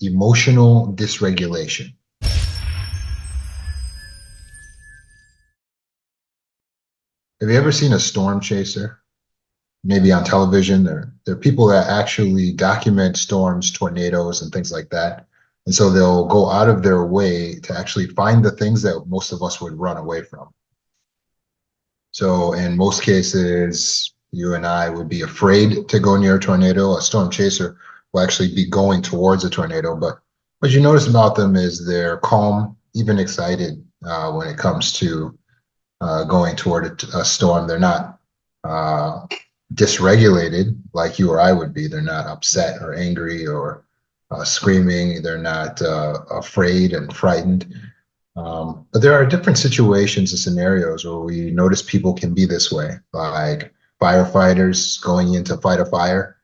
emotional dysregulation. Have you ever seen a storm chaser? Maybe on television. There are people that actually document storms, tornadoes, and things like that. And so they'll go out of their way to actually find the things that most of us would run away from. So in most cases, you and I would be afraid to go near a tornado. A storm chaser will actually be going towards a tornado. But what you notice about them is they're calm, even excited when it comes to going toward a storm. They're not dysregulated like you or I would be. They're not upset or angry or screaming. They're not afraid and frightened. But there are different situations and scenarios where we notice people can be this way, like firefighters going in to fight a fire.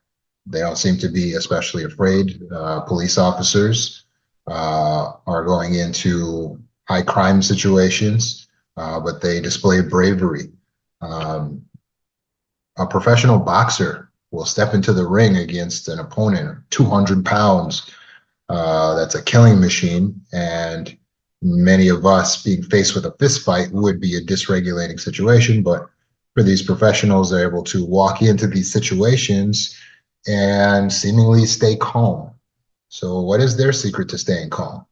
They don't seem to be especially afraid. Police officers are going into high crime situations, but they display bravery. Um, a professional boxer will step into the ring against an opponent, 200 pounds. That's a killing machine. And many of us being faced with a fist fight would be a dysregulating situation. But for these professionals, they're able to walk into these situations and seemingly stay calm. So, what is their secret to staying calm?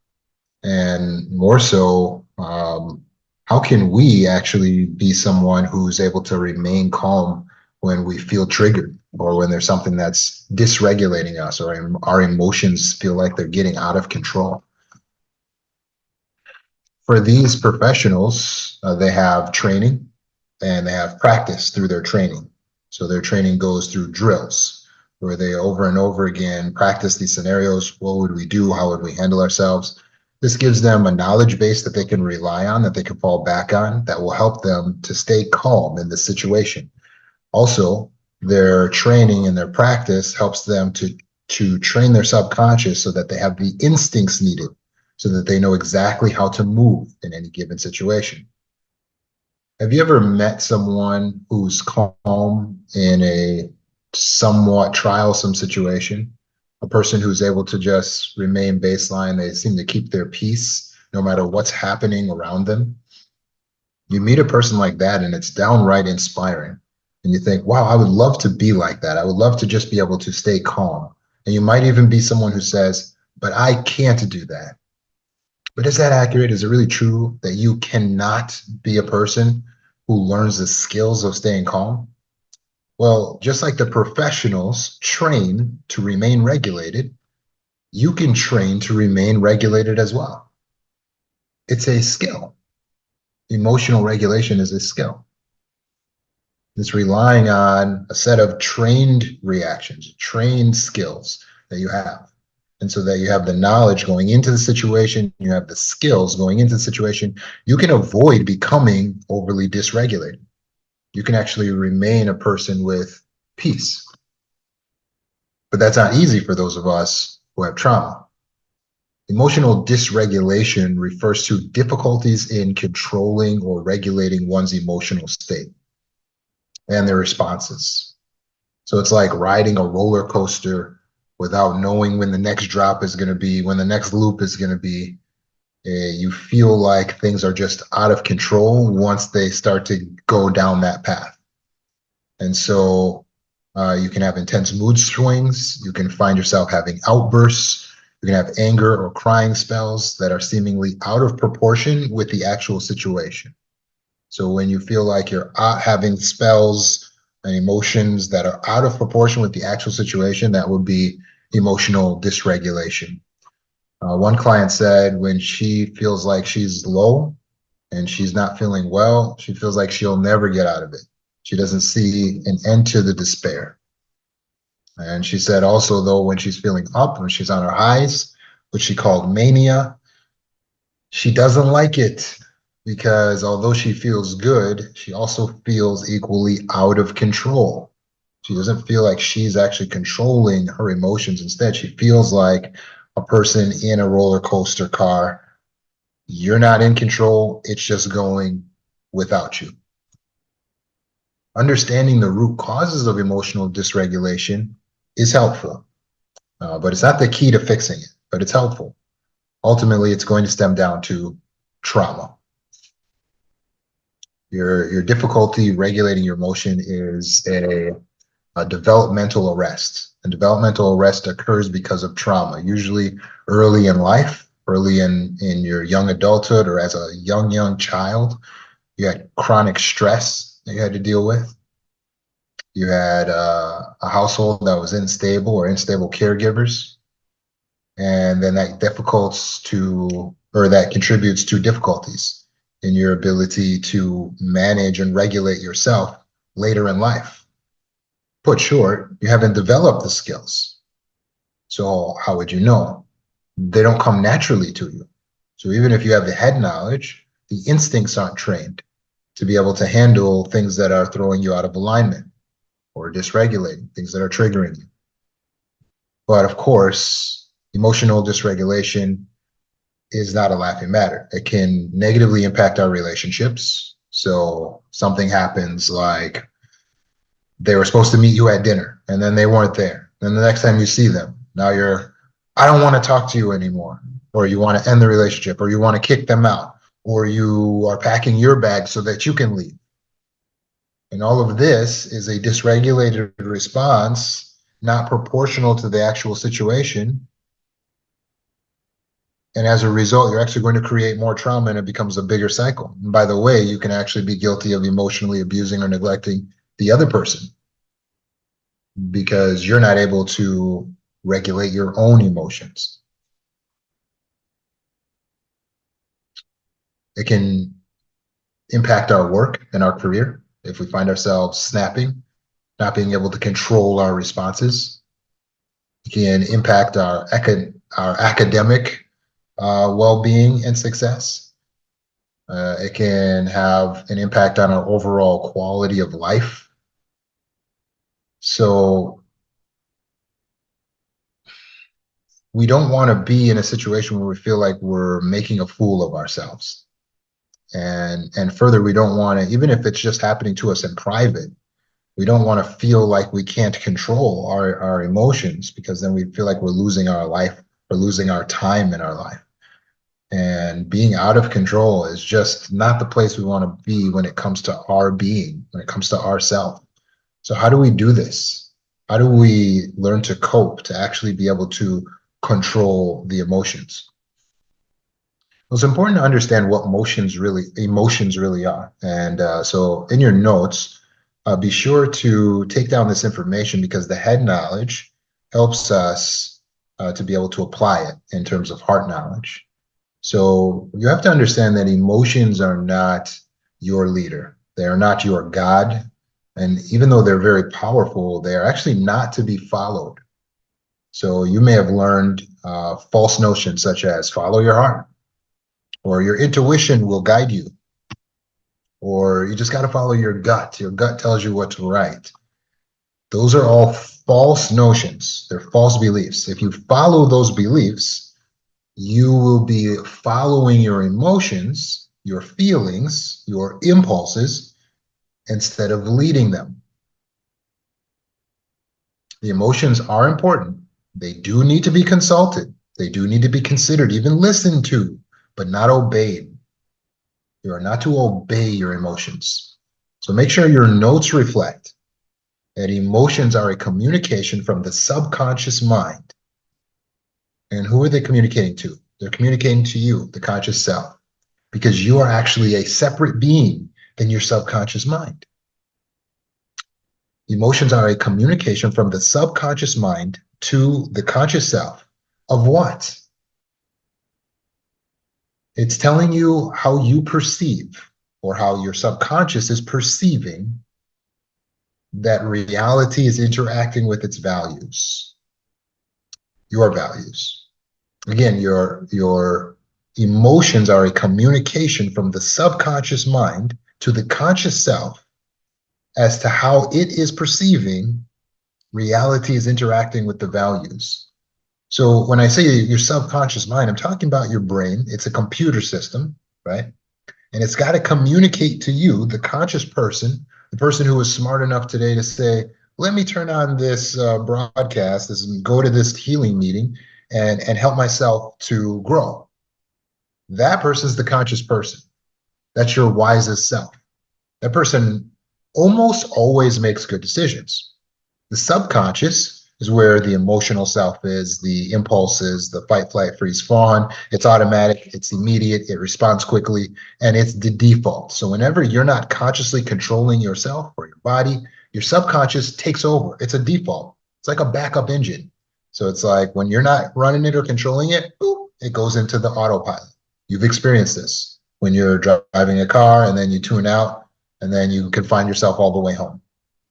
And more so, how can we actually be someone who's able to remain calm when we feel triggered or when there's something that's dysregulating us or our emotions feel like they're getting out of control? For these professionals, they have training and they have practice through their training. So their training goes through drills where they over and over again practice these scenarios. What would we do? How would we handle ourselves? This gives them a knowledge base that they can rely on, that they can fall back on, that will help them to stay calm in this situation. Also, their training and their practice helps them to train their subconscious so that they have the instincts needed, so that they know exactly how to move in any given situation. Have you ever met someone who's calm in a somewhat trialsome situation? A person who's able to just remain baseline, they seem to keep their peace no matter what's happening around them. You meet a person like that and it's downright inspiring. And you think, wow, I would love to be like that. I would love to just be able to stay calm. And you might even be someone who says, but I can't do that. But is that accurate? Is it really true that you cannot be a person who learns the skills of staying calm? Well, just like the professionals train to remain regulated, you can train to remain regulated as well. It's a skill. Emotional regulation is a skill. It's relying on a set of trained reactions, trained skills that you have. And so that you have the knowledge going into the situation, you have the skills going into the situation, you can avoid becoming overly dysregulated. You can actually remain a person with peace. But that's not easy for those of us who have trauma. Emotional dysregulation refers to difficulties in controlling or regulating one's emotional state and their responses. So it's like riding a roller coaster without knowing when the next drop is going to be, when the next loop is going to be. You feel like things are just out of control once they start to go down that path. And so you can have intense mood swings. You can find yourself having outbursts. You can have anger or crying spells that are seemingly out of proportion with the actual situation. So when you feel like you're having spells and emotions that are out of proportion with the actual situation, that would be emotional dysregulation. One client said when she feels like she's low and she's not feeling well, she feels like she'll never get out of it. She doesn't see an end to the despair. And she said also, though, when she's feeling up, when she's on her highs, which she called mania, she doesn't like it because although she feels good, she also feels equally out of control. She doesn't feel like she's actually controlling her emotions. Instead, she feels like a person in a roller coaster car. You're not in control. It's just going without you. Understanding the root causes of emotional dysregulation is helpful, but it's not the key to fixing it. but it's helpful. Ultimately, it's going to stem down to trauma. Your difficulty regulating your emotion is a developmental arrest. And developmental arrest occurs because of trauma, usually early in life, early in your young adulthood, or as a young child. You had chronic stress that you had to deal with. You had a household that was unstable or unstable caregivers. And then that contributes to difficulties in your ability to manage and regulate yourself later in life. Put short, you haven't developed the skills. So how would you know? They don't come naturally to you. So even if you have the head knowledge, the instincts aren't trained to be able to handle things that are throwing you out of alignment or dysregulating, things that are triggering you. But of course, emotional dysregulation is not a laughing matter. It can negatively impact our relationships. So something happens like they were supposed to meet you at dinner and then they weren't there. Then the next time you see them, now I don't want to talk to you anymore, or you want to end the relationship, or you want to kick them out, or you are packing your bag so that you can leave. And all of this is a dysregulated response, not proportional to the actual situation. And as a result, you're actually going to create more trauma and it becomes a bigger cycle. And by the way, you can actually be guilty of emotionally abusing or neglecting the other person because you're not able to regulate your own emotions. It can impact our work and our career if we find ourselves snapping, not being able to control our responses. It can impact our academic well-being and success. It can have an impact on our overall quality of life. So we don't want to be in a situation where we feel like we're making a fool of ourselves. And further, we don't want to, even if it's just happening to us in private, we don't want to feel like we can't control our emotions, because then we feel like we're losing our life or losing our time in our life. And being out of control is just not the place we want to be when it comes to our being, when it comes to ourself. So how do we do this? How do we learn to cope, to actually be able to control the emotions? Well, it's important to understand what emotions really are. And so in your notes, be sure to take down this information, because the head knowledge helps us to be able to apply it in terms of heart knowledge. So you have to understand that emotions are not your leader. They are not your God. And even though they're very powerful, they are actually not to be followed. So you may have learned false notions such as follow your heart, or your intuition will guide you, or you just got to follow your gut. Your gut tells you what's right. Those are all false notions. They're false beliefs. If you follow those beliefs, you will be following your emotions, your feelings, your impulses, instead of leading them. The emotions are important. They do need to be consulted. They do need to be considered, even listened to, but not obeyed. You are not to obey your emotions. So make sure your notes reflect that emotions are a communication from the subconscious mind. And who are they communicating to? They're communicating to you, the conscious self, because you are actually a separate being than your subconscious mind. Emotions are a communication from the subconscious mind to the conscious self of what? It's telling you how you perceive, or how your subconscious is perceiving that reality is interacting with its values, your values. Again, your emotions are a communication from the subconscious mind to the conscious self as to how it is perceiving reality is interacting with the values. So when I say your subconscious mind, I'm talking about your brain. It's a computer system, right? And it's got to communicate to you, the conscious person, the person who was smart enough today to say, let me turn on this broadcast, go to this healing meeting, and help myself to grow. That person's the conscious person. That's your wisest self. That person almost always makes good decisions. The subconscious is where the emotional self is, the impulses, the fight, flight, freeze, fawn. It's automatic, it's immediate, it responds quickly, and it's the default. So whenever you're not consciously controlling yourself or your body, your subconscious takes over. It's a default. It's like a backup engine. So it's like when you're not running it or controlling it, boop, it goes into the autopilot. You've experienced this when you're driving a car and then you tune out and then you can find yourself all the way home.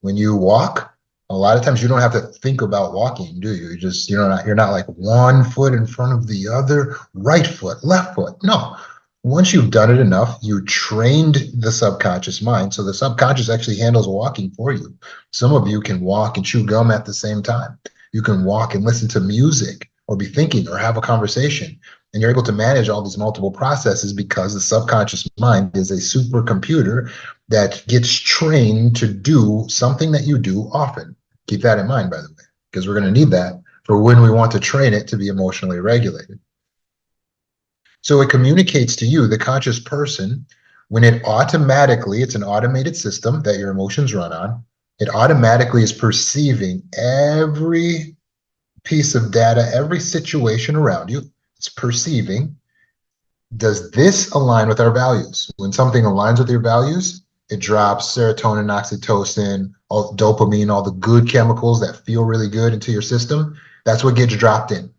When you walk, a lot of times you don't have to think about walking, do you? You're not like one foot in front of the other, right foot, left foot. No. Once you've done it enough, you trained the subconscious mind. So the subconscious actually handles walking for you. Some of you can walk and chew gum at the same time. You can walk and listen to music or be thinking or have a conversation. And you're able to manage all these multiple processes because the subconscious mind is a supercomputer that gets trained to do something that you do often. Keep that in mind, by the way, because we're going to need that for when we want to train it to be emotionally regulated. So it communicates to you, the conscious person, when it automatically, it's an automated system that your emotions run on, it automatically is perceiving every piece of data, every situation around you. It's perceiving, does this align with our values? When something aligns with your values, it drops serotonin, oxytocin, all dopamine, all the good chemicals that feel really good into your system. That's what gets dropped in.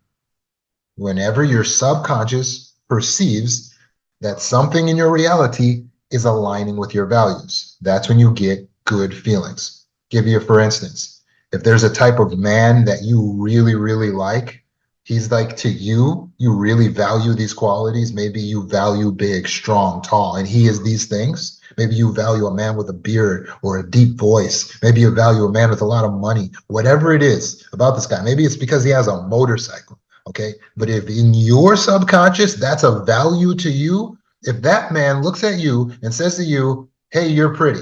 Whenever your subconscious perceives that something in your reality is aligning with your values, that's when you get good feelings. Give you, for instance, if there's a type of man that you really, really like, he's like to you, you really value these qualities. Maybe you value big, strong, tall, and he is these things. Maybe you value a man with a beard or a deep voice. Maybe you value a man with a lot of money. Whatever it is about this guy, maybe it's because he has a motorcycle, okay? But if in your subconscious, that's a value to you, if that man looks at you and says to you, hey, you're pretty,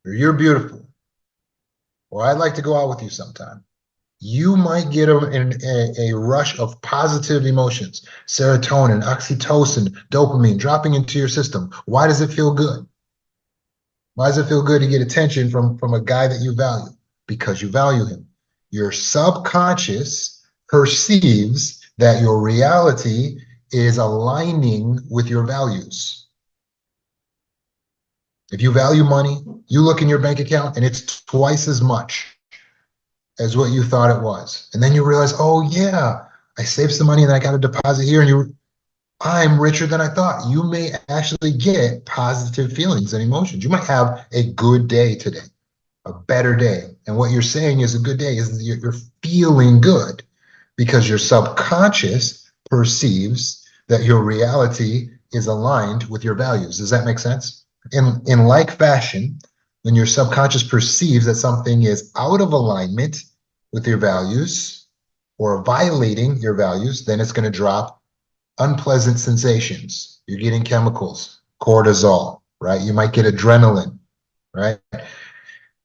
or you're beautiful, or I'd like to go out with you sometime, you might get a rush of positive emotions, serotonin, oxytocin, dopamine dropping into your system. Why does it feel good? Why does it feel good to get attention from a guy that you value? Because you value him. Your subconscious perceives that your reality is aligning with your values. If you value money, you look in your bank account and it's twice as much as what you thought it was. And then you realize, oh yeah, I saved some money and I got a deposit here and I'm richer than I thought. You may actually get positive feelings and emotions. You might have a good day today, a better day. And what you're saying is a good day is you're feeling good because your subconscious perceives that your reality is aligned with your values. Does that make sense? In like fashion, when your subconscious perceives that something is out of alignment with your values or violating your values, then it's going to drop unpleasant sensations. You're getting chemicals, cortisol, right? You might get adrenaline, right?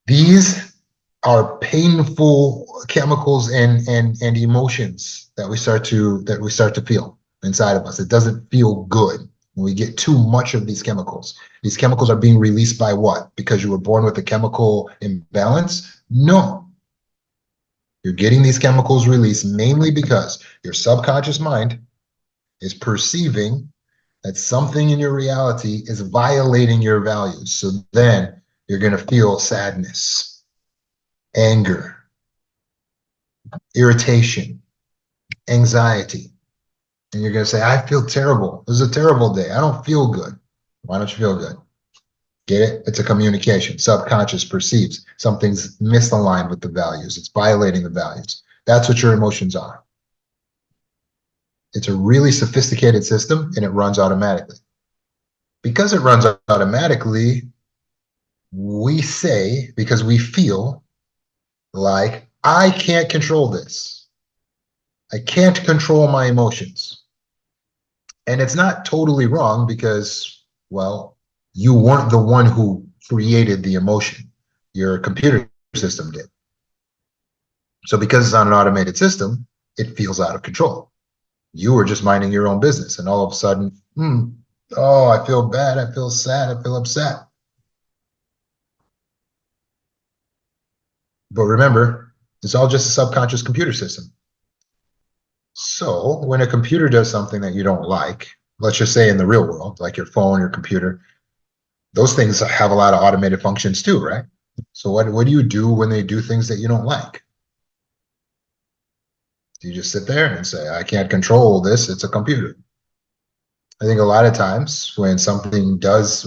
These are painful chemicals and emotions that we start to feel inside of us. It doesn't feel good when we get too much of these chemicals. These chemicals are being released by what? Because you were born with a chemical imbalance? No. You're getting these chemicals released mainly because your subconscious mind is perceiving that something in your reality is violating your values. So then you're going to feel sadness, anger, irritation, anxiety. And you're going to say, I feel terrible. This is a terrible day. I don't feel good. Why don't you feel good? Get it? It's a communication. Subconscious perceives something's misaligned with the values. It's violating the values. That's what your emotions are. It's a really sophisticated system and it runs automatically. Because it runs automatically, we say, because we feel like, I can't control this. I can't control my emotions. And it's not totally wrong because, well, you weren't the one who created the emotion. Your computer system did. So because it's on an automated system, it feels out of control. You were just minding your own business, and all of a sudden, oh, I feel bad, I feel sad, I feel upset. But remember, it's all just a subconscious computer system. So when a computer does something that you don't like, let's just say in the real world, like your phone, your computer, those things have a lot of automated functions too, right? So what do you do when they do things that you don't like? Do you just sit there and say, I can't control this, it's a computer? I think a lot of times when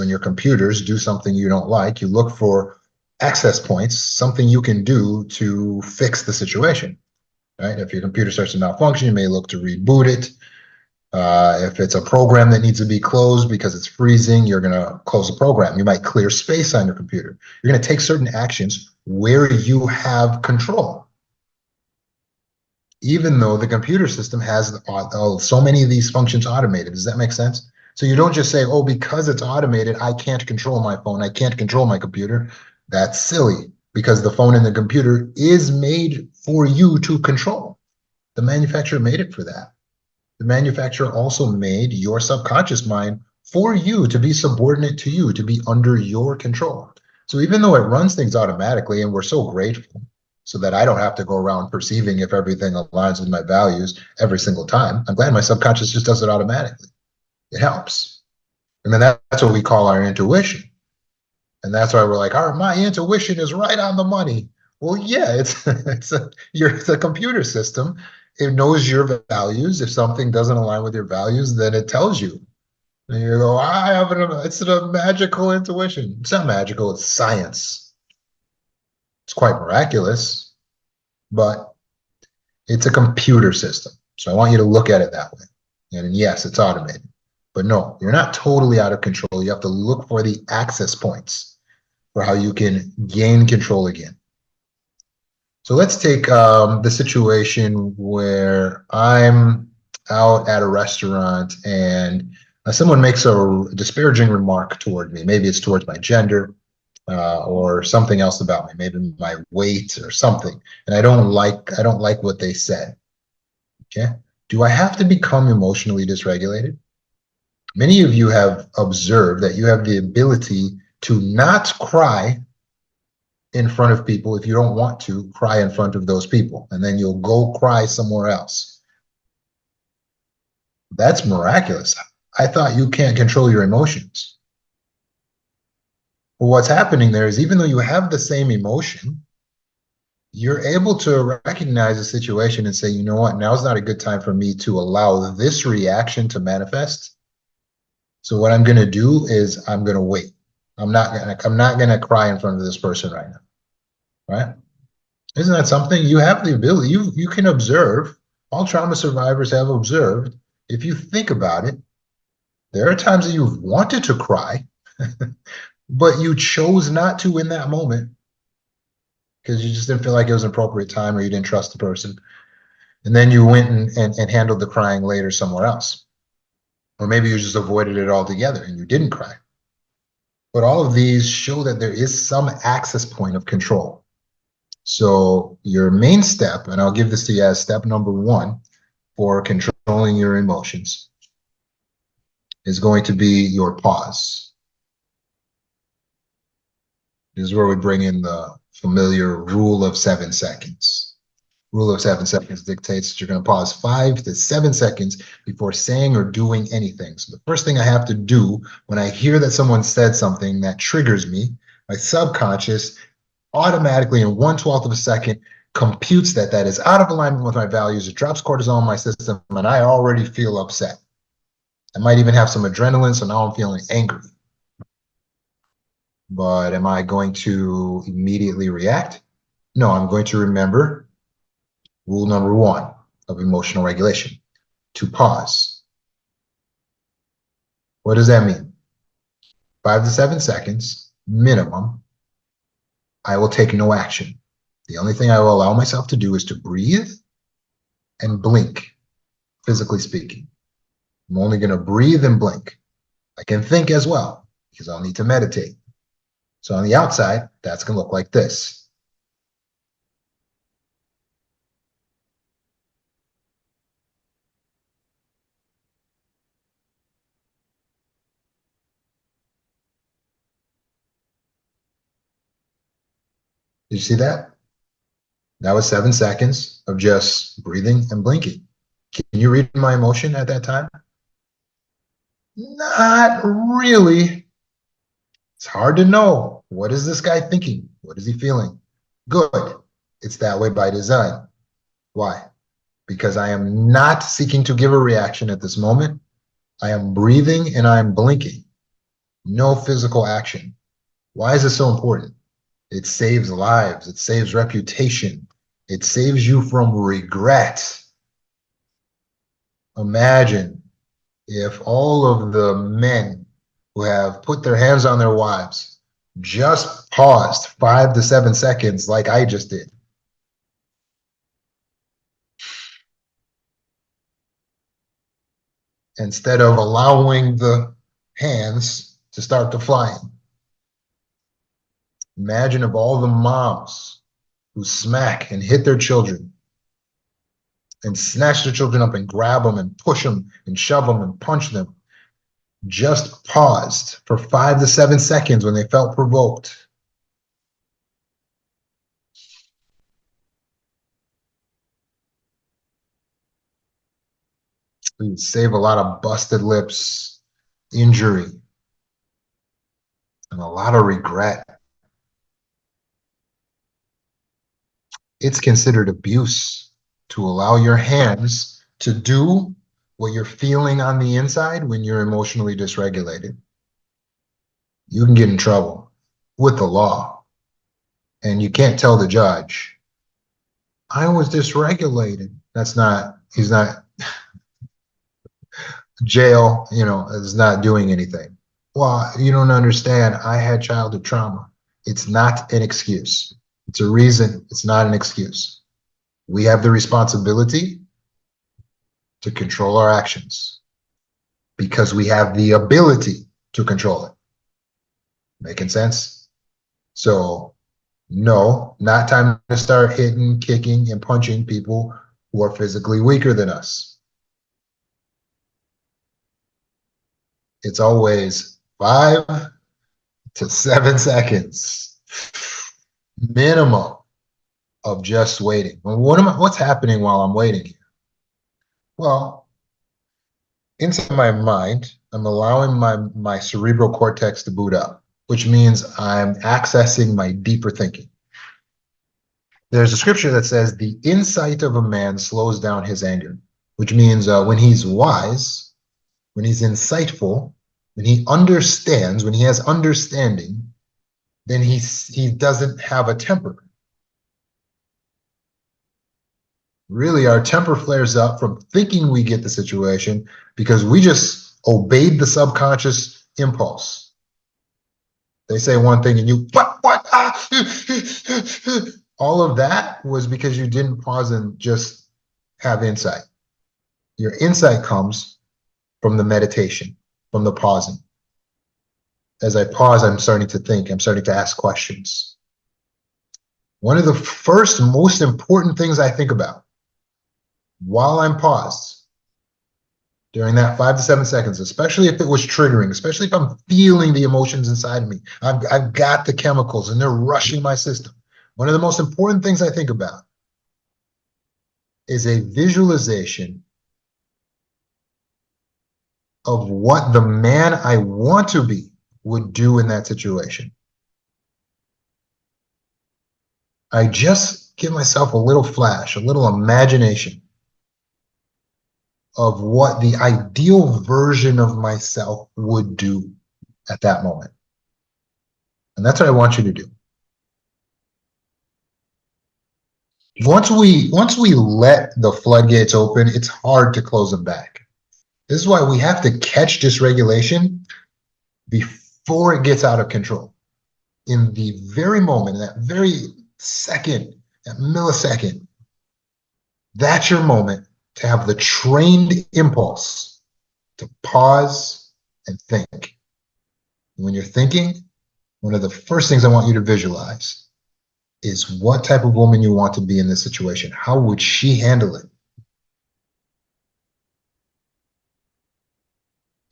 your computers do something you don't like, you look for access points, something you can do to fix the situation, right? If your computer starts to malfunction, you may look to reboot it. If it's a program that needs to be closed because it's freezing, you're going to close the program. You might clear space on your computer. You're going to take certain actions where you have control, even though the computer system has so many of these functions automated. Does that make sense? So you don't just say, oh, because it's automated, I can't control my phone, I can't control my computer. That's silly, because the phone and the computer is made for you to control. The manufacturer made it for that. The manufacturer also made your subconscious mind for you to be subordinate to you, to be under your control. So even though it runs things automatically, and we're so grateful so that I don't have to go around perceiving if everything aligns with my values every single time, I'm glad my subconscious just does it automatically. It helps. And then that's what we call our intuition. And that's why we're like, my intuition is right on the money. Well, yeah, it's a computer system. It knows your values. If something doesn't align with your values, then it tells you. And you go, it's a magical intuition. It's not magical, it's science. It's quite miraculous, but it's a computer system. So I want you to look at it that way. And yes, it's automated. But no, you're not totally out of control. You have to look for the access points for how you can gain control again. So let's take the situation where I'm out at a restaurant and someone makes a disparaging remark toward me. Maybe it's towards my gender or something else about me, maybe my weight or something, and I don't like what they said. Okay, do I have to become emotionally dysregulated? Many of you have observed that you have the ability to not cry in front of people. If you don't want to cry in front of those people, and then you'll go cry somewhere else. That's miraculous. I thought you can't control your emotions. Well, what's happening there is, even though you have the same emotion, you're able to recognize a situation and say, you know what, now's not a good time for me to allow this reaction to manifest. So what I'm going to do is I'm going to wait. I'm not going to cry in front of this person right now. Right? Isn't that something? You have the ability, you can observe. All trauma survivors have observed. If you think about it, there are times that you've wanted to cry, but you chose not to in that moment because you just didn't feel like it was an appropriate time, or you didn't trust the person. And then you went and handled the crying later somewhere else. Or maybe you just avoided it altogether and you didn't cry. But all of these show that there is some access point of control. So your main step, and I'll give this to you as step number 1 for controlling your emotions, is going to be your pause. This is where we bring in the familiar rule of 7 seconds. Rule of 7 seconds dictates that you're going to pause 5 to 7 seconds before saying or doing anything. So the first thing I have to do when I hear that someone said something that triggers me, my subconscious automatically in 1/12 of a second computes that that is out of alignment with my values. It drops cortisol in my system, and I already feel upset. I might even have some adrenaline, so now I'm feeling angry. But am I going to immediately react? No, I'm going to remember rule number 1 of emotional regulation, to pause. What does that mean? 5 to 7 seconds minimum, I will take no action. The only thing I will allow myself to do is to breathe and blink, physically speaking. I'm only going to breathe and blink. I can think as well, because I'll need to meditate. So on the outside, that's going to look like this. Did you see that? That was 7 seconds of just breathing and blinking. Can you read my emotion at that time? Not really. It's hard to know. What is this guy thinking? What is he feeling? Good. It's that way by design. Why? Because I am not seeking to give a reaction at this moment. I am breathing and I am blinking. No physical action. Why is this so important? It saves lives. It saves reputation. It saves you from regret. Imagine if all of the men who have put their hands on their wives just paused 5 to 7 seconds like I just did. Instead of allowing the hands to start to flying. Imagine if all the moms who smack and hit their children and snatch their children up and grab them and push them and shove them and punch them just paused for 5 to 7 seconds when they felt provoked. We would save a lot of busted lips, injury, and a lot of regret. It's considered abuse to allow your hands to do what you're feeling on the inside when you're emotionally dysregulated. You can get in trouble with the law. And you can't tell the judge, I was dysregulated. He's not, jail, is not doing anything. Well, you don't understand. I had childhood trauma. It's not an excuse. It's a reason. It's not an excuse. We have the responsibility to control our actions because we have the ability to control it. Making sense? So, no, not time to start hitting, kicking, and punching people who are physically weaker than us. It's always 5 to 7 seconds minimum of just waiting. What's happening while I'm waiting here? Well, inside my mind, I'm allowing my cerebral cortex to boot up, which means I'm accessing my deeper thinking. There's a scripture that says the insight of a man slows down his anger, which means when he's wise, when he's insightful, when he understands, when he has understanding, then he doesn't have a temper. Really, our temper flares up from thinking we get the situation because we just obeyed the subconscious impulse. They say one thing and you, what? Ah. All of that was because you didn't pause and just have insight. Your insight comes from the meditation, from the pausing. As I pause, I'm starting to think, I'm starting to ask questions. One of the first most important things I think about while I'm paused during that 5 to 7 seconds, especially if it was triggering, especially if I'm feeling the emotions inside of me, I've got the chemicals and they're rushing my system. One of the most important things I think about is a visualization of what the man I want to be would do in that situation. I just give myself a little flash, a little imagination of what the ideal version of myself would do at that moment. And that's what I want you to do. Once we let the floodgates open, it's hard to close them back. This is why we have to catch dysregulation before it gets out of control. In the very moment, in that very second, that millisecond, that's your moment to have the trained impulse to pause and think. When you're thinking, one of the first things I want you to visualize is what type of woman you want to be in this situation. How would she handle it?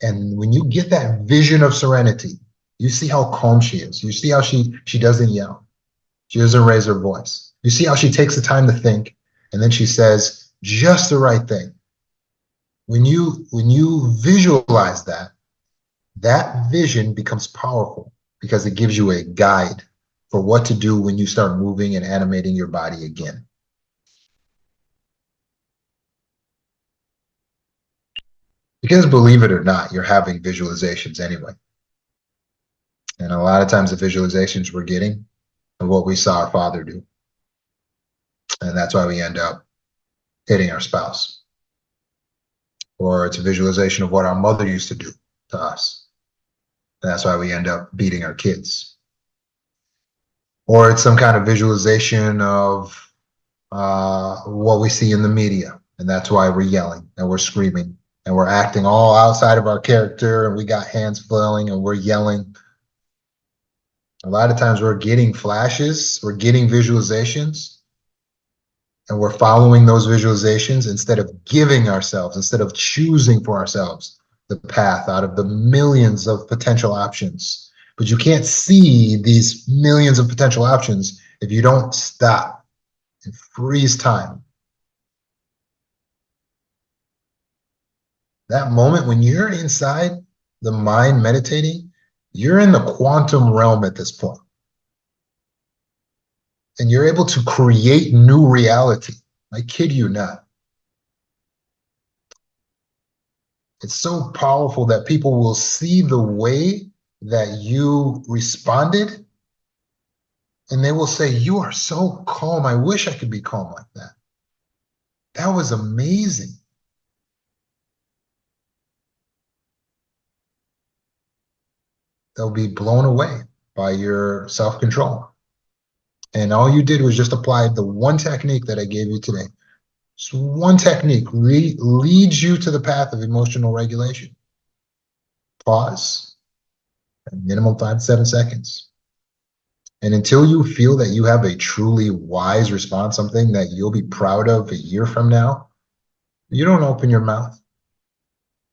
And when you get that vision of serenity, you see how calm she is. You see how she doesn't yell. She doesn't raise her voice. You see how she takes the time to think, and then she says just the right thing. When you visualize that, that vision becomes powerful because it gives you a guide for what to do when you start moving and animating your body again. Because believe it or not, you're having visualizations anyway. And a lot of times the visualizations we're getting are what we saw our father do. And that's why we end up hitting our spouse. Or it's a visualization of what our mother used to do to us. And that's why we end up beating our kids. Or it's some kind of visualization of what we see in the media. And that's why we're yelling and we're screaming and we're acting all outside of our character and we got hands flailing and we're yelling. A lot of times we're getting flashes, we're getting visualizations, and we're following those visualizations instead of giving ourselves, instead of choosing for ourselves the path out of the millions of potential options. But you can't see these millions of potential options if you don't stop and freeze time. That moment when you're inside the mind meditating, you're in the quantum realm at this point. And you're able to create new reality. I kid you not. It's so powerful that people will see the way that you responded and they will say, "You are so calm. I wish I could be calm like that. That was amazing." They'll be blown away by your self-control. And all you did was just apply the one technique that I gave you today. Just one technique leads you to the path of emotional regulation. Pause, minimum 5 to 7 seconds. And until you feel that you have a truly wise response, something that you'll be proud of a year from now, you don't open your mouth.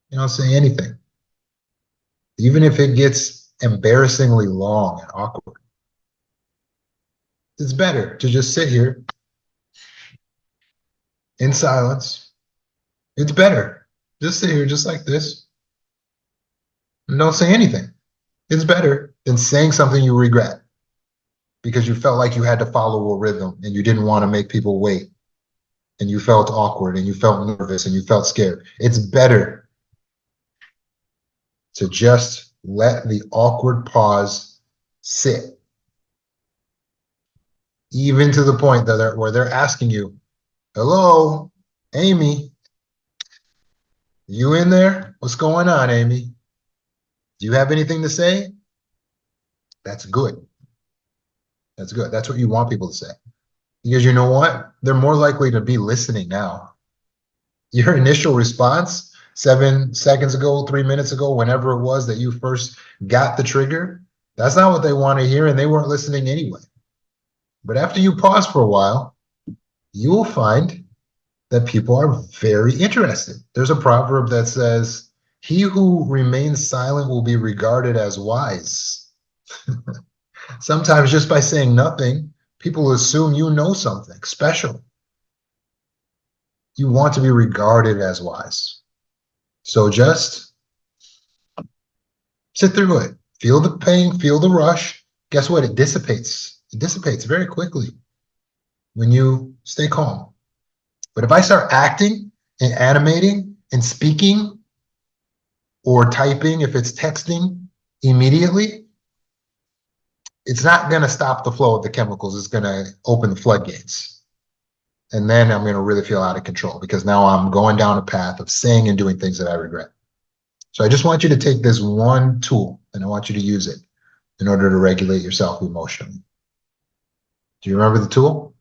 You don't say anything. Even if it gets embarrassingly long and awkward, it's better to just sit here in silence. It's better. Just sit here just like this and don't say anything. It's better than saying something you regret because you felt like you had to follow a rhythm and you didn't want to make people wait and you felt awkward and you felt nervous and you felt scared. It's better to just let the awkward pause sit, even to the point that where they're asking you, "Hello, Amy, you in there? What's going on, Amy? Do you have anything to say?" That's good. That's good. That's what you want people to say. Because you know what? They're more likely to be listening now. Your initial response 7 seconds ago, 3 minutes ago, whenever it was that you first got the trigger, that's not what they want to hear, and they weren't listening anyway. But after you pause for a while, you will find that people are very interested. There's a proverb that says, "He who remains silent will be regarded as wise." Sometimes just by saying nothing, people assume you know something special. You want to be regarded as wise. So just sit through it. Feel the pain, feel the rush. Guess what? It dissipates. It dissipates very quickly when you stay calm. But if I start acting and animating and speaking or typing, if it's texting immediately, it's not going to stop the flow of the chemicals. It's going to open the floodgates. And then I'm going to really feel out of control because now I'm going down a path of saying and doing things that I regret. So I just want you to take this one tool and I want you to use it in order to regulate yourself emotionally. Do you remember the tool?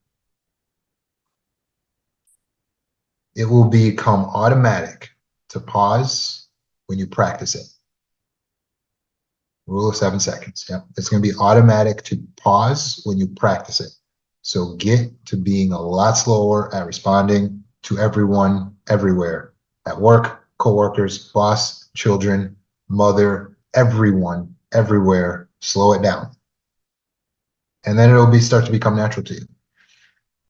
It will become automatic to pause when you practice it. Rule of 7 seconds. Yep. It's going to be automatic to pause when you practice it. So get to being a lot slower at responding to everyone, everywhere, at work, coworkers, boss, children, mother, everyone, everywhere. Slow it down. and then it'll start to become natural to you.